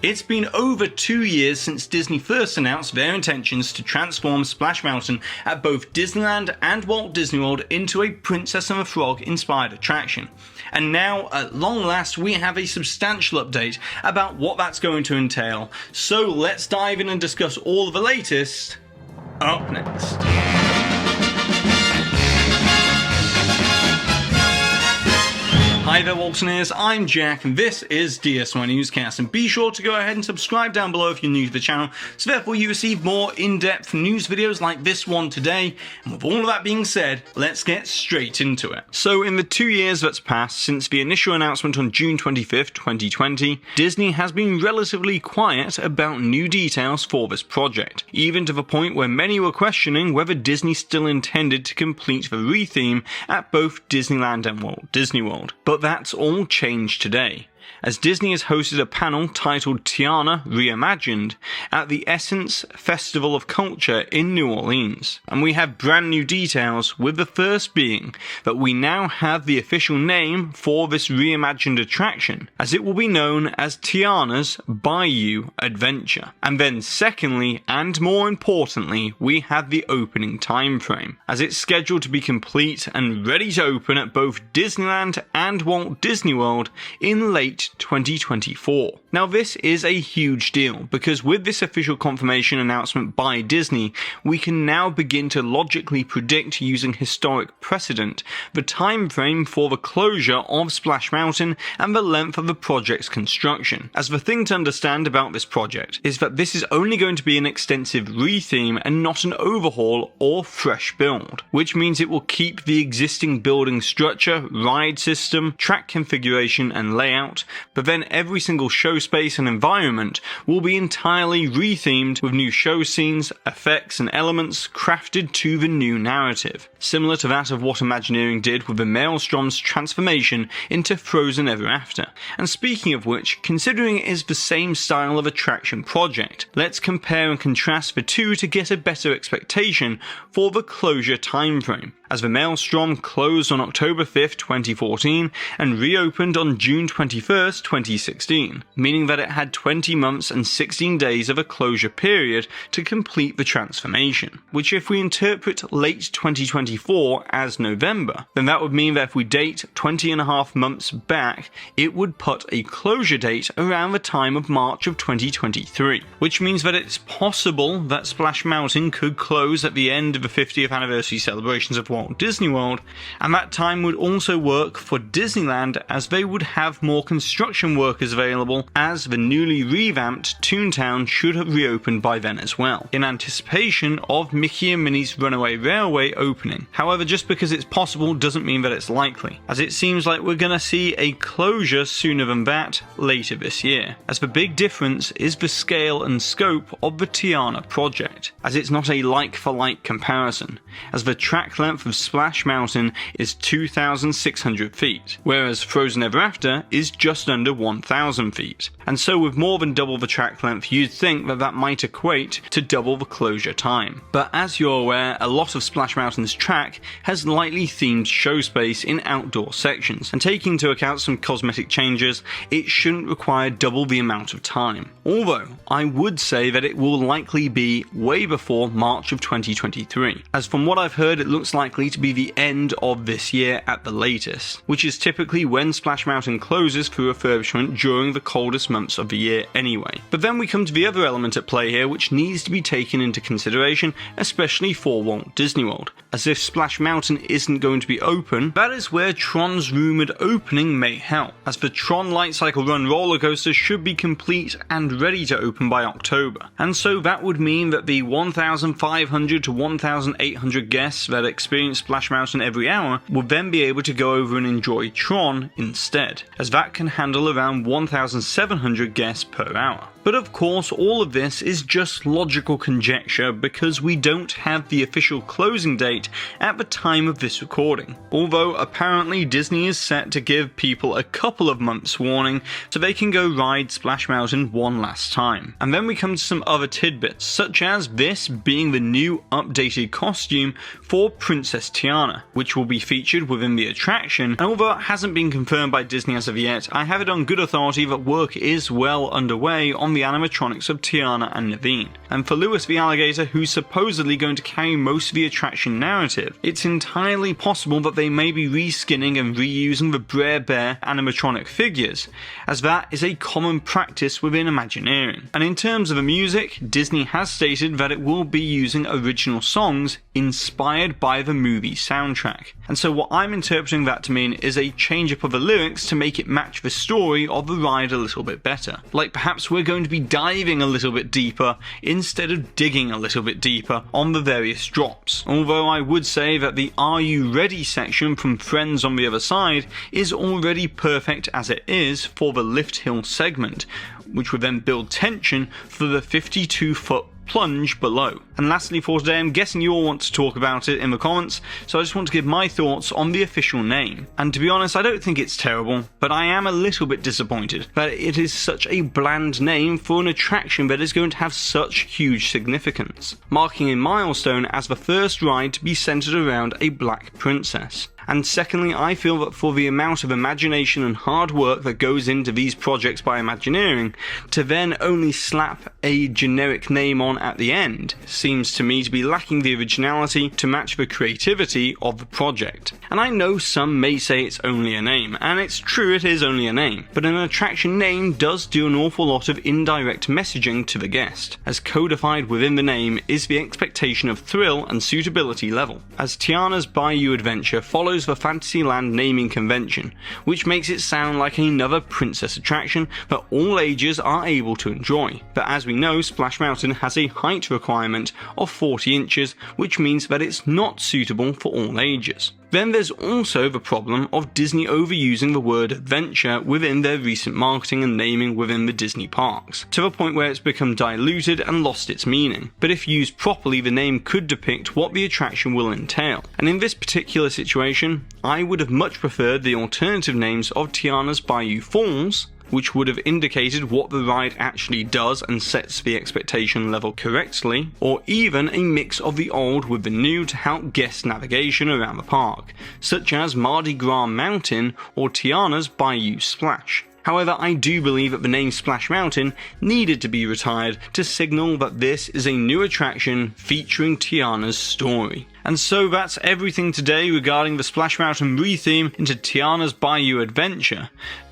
It's been over 2 years since Disney first announced their intentions to transform Splash Mountain at both Disneyland and Walt Disney World into a Princess and the Frog inspired attraction. And now, at long last, we have a substantial update about what that's going to entail. So let's dive in and discuss all of the latest up next. Hi there Waltoneers, I'm Jack and this is DSY Newscast, and be sure to go ahead and subscribe down below if you're new to the channel, so therefore you receive more in-depth news videos like this one today. And with all of that being said, let's get straight into it. So in the 2 years that's passed since the initial announcement on June 25th, 2020, Disney has been relatively quiet about new details for this project, even to the point where many were questioning whether Disney still intended to complete the retheme at both Disneyland and Walt Disney World. But that's all changed today, as Disney has hosted a panel titled Tiana Reimagined at the Essence Festival of Culture in New Orleans. And we have brand new details, with the first being that we now have the official name for this reimagined attraction, as it will be known as Tiana's Bayou Adventure. And then secondly, and more importantly, we have the opening time frame, as it's scheduled to be complete and ready to open at both Disneyland and Walt Disney World in late 2024. Now this is a huge deal, because with this official confirmation announcement by Disney, we can now begin to logically predict, using historic precedent, the time frame for the closure of Splash Mountain and the length of the project's construction. As the thing to understand about this project is that this is only going to be an extensive retheme and not an overhaul or fresh build, which means it will keep the existing building structure, ride system, track configuration and layout, but then every single show space and environment will be entirely rethemed with new show scenes, effects and elements crafted to the new narrative, similar to that of what Imagineering did with the Maelstrom's transformation into Frozen Ever After. And speaking of which, considering it is the same style of attraction project, let's compare and contrast the two to get a better expectation for the closure timeframe, as the Maelstrom closed on October 5th, 2014 and reopened on June 21st, 2016, meaning that it had 20 months and 16 days of a closure period to complete the transformation, which if we interpret late 2024 as November, then that would mean that if we date 20.5 months back, it would put a closure date around the time of March of 2023, which means that it's possible that Splash Mountain could close at the end of the 50th anniversary celebrations of Walt Disney World, and that time would also work for Disneyland, as they would have more construction workers available, as the newly revamped Toontown should have reopened by then as well, in anticipation of Mickey and Minnie's Runaway Railway opening. However, just because it's possible doesn't mean that it's likely, as it seems like we're gonna see a closure sooner than that later this year, as the big difference is the scale and scope of the Tiana project, as it's not a like-for-like comparison, as the track length of Splash Mountain is 2,600 feet, whereas Frozen Ever After is just under 1,000 feet. And so with more than double the track length, you'd think that that might equate to double the closure time. But as you're aware, a lot of Splash Mountain's track has lightly themed show space in outdoor sections, and taking into account some cosmetic changes, it shouldn't require double the amount of time. Although, I would say that it will likely be way before March of 2023, as from what I've heard it looks likely to be the end of this year at the latest, which is typically when Splash Mountain closes for refurbishment during the coldest months of the year anyway. But then we come to the other element at play here, which needs to be taken into consideration, especially for Walt Disney World, as if Splash Mountain isn't going to be open, that is where Tron's rumoured opening may help, as the Tron Light Cycle Run roller coaster should be complete and ready to open by October, and so that would mean that the 1,500 to 1,800 guests that experience Splash Mountain every hour would then be able to go over and enjoy Tron instead, as that can handle around 1,700 guests per hour. But of course, all of this is just logical conjecture because we don't have the official closing date at the time of this recording. Although apparently Disney is set to give people a couple of months warning so they can go ride Splash Mountain one last time. And then we come to some other tidbits, such as this being the new updated costume for Princess Tiana, which will be featured within the attraction. And although it hasn't been confirmed by Disney as of yet, I have it on good authority that work is well underway on on the animatronics of Tiana and Naveen. And for Louis the Alligator, who's supposedly going to carry most of the attraction narrative, it's entirely possible that they may be reskinning and reusing the Brer Bear animatronic figures, as that is a common practice within Imagineering. And in terms of the music, Disney has stated that it will be using original songs inspired by the movie soundtrack. And so what I'm interpreting that to mean is a change up of the lyrics to make it match the story of the ride a little bit better. Like perhaps we're going to be diving a little bit deeper instead of digging a little bit deeper on the various drops. Although I would say that the Are You Ready section from Friends on the Other Side is already perfect as it is for the lift hill segment, which would then build tension for the 52-foot plunge below. And lastly for today, I'm guessing you all want to talk about it in the comments, so I just want to give my thoughts on the official name. And to be honest, I don't think it's terrible, but I am a little bit disappointed that it is such a bland name for an attraction that is going to have such huge significance, marking a milestone as the first ride to be centered around a black princess. And secondly, I feel that for the amount of imagination and hard work that goes into these projects by Imagineering, to then only slap a generic name on at the end seems to me to be lacking the originality to match the creativity of the project. And I know some may say it's only a name, and it's true, it is only a name, but an attraction name does do an awful lot of indirect messaging to the guest, as codified within the name is the expectation of thrill and suitability level, as Tiana's Bayou Adventure follows the Fantasyland naming convention, which makes it sound like another princess attraction that all ages are able to enjoy. But as we know, Splash Mountain has a height requirement of 40 inches, which means that it's not suitable for all ages. Then there's also the problem of Disney overusing the word adventure within their recent marketing and naming within the Disney parks, to the point where it's become diluted and lost its meaning. But if used properly, the name could depict what the attraction will entail. And in this particular situation, I would have much preferred the alternative names of Tiana's Bayou Falls, which would have indicated what the ride actually does and sets the expectation level correctly, or even a mix of the old with the new to help guest navigation around the park, such as Mardi Gras Mountain or Tiana's Bayou Splash. However, I do believe that the name Splash Mountain needed to be retired to signal that this is a new attraction featuring Tiana's story. And so that's everything today regarding the Splash Mountain retheme into Tiana's Bayou Adventure.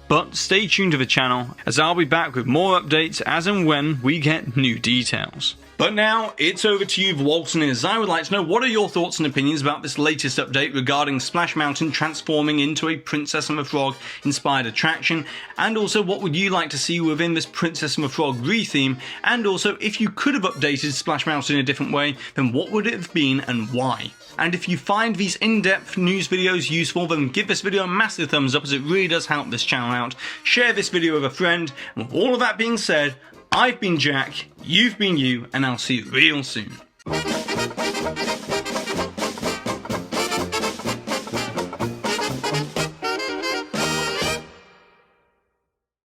But stay tuned to the channel, as I'll be back with more updates as and when we get new details. But now, it's over to you, the Waltoniers. I would like to know, what are your thoughts and opinions about this latest update regarding Splash Mountain transforming into a Princess and the Frog inspired attraction? And also, what would you like to see within this Princess and the Frog retheme? And also, if you could have updated Splash Mountain in a different way, then what would it have been and why? And if you find these in-depth news videos useful, then give this video a massive thumbs up, as it really does help this channel out. Share this video with a friend. And with all of that being said, I've been Jack, you've been you, and I'll see you real soon.